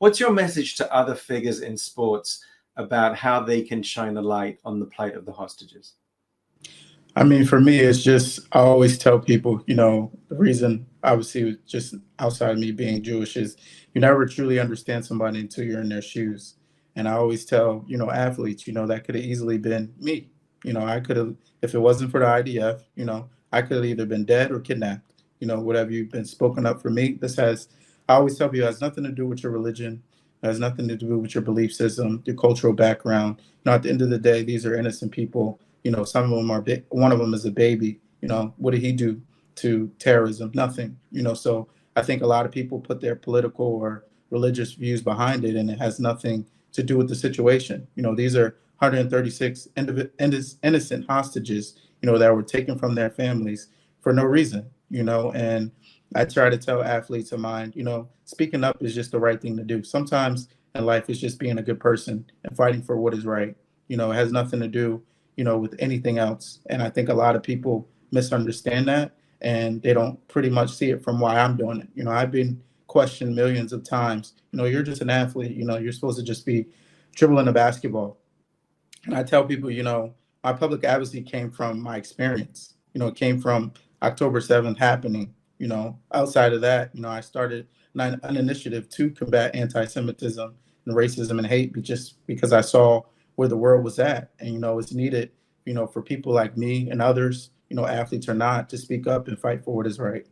What's your message to other figures in sports about how they can shine a light on the plight of the hostages? I mean, for me, it's just, I always tell people, the reason, obviously, just outside of me being Jewish, is you never truly understand somebody until you're in their shoes. And I always tell, athletes, that could have easily been me. I could have, if it wasn't for the IDF, I could have either been dead or kidnapped. Whatever you've been spoken up for me, I always tell people, it has nothing to do with your religion. It has nothing to do with your belief system, your cultural background. At the end of the day, these are innocent people. Some of them are big. One of them is a baby. What did he do to terrorism? Nothing. So I think a lot of people put their political or religious views behind it, and it has nothing to do with the situation. These are 136 innocent hostages, that were taken from their families for no reason, and I try to tell athletes of mine, speaking up is just the right thing to do. Sometimes in life, it's just being a good person and fighting for what is right. It has nothing to do, with anything else. And I think a lot of people misunderstand that, and they don't pretty much see it from why I'm doing it. I've been questioned millions of times. You're just an athlete. You're supposed to just be dribbling a basketball. And I tell people, my public advocacy came from my experience. It came from October 7th happening. Outside of that, I started an initiative to combat anti-Semitism and racism and hate, just because I saw where the world was at. And, it's needed, for people like me and others, athletes or not, to speak up and fight for what is right.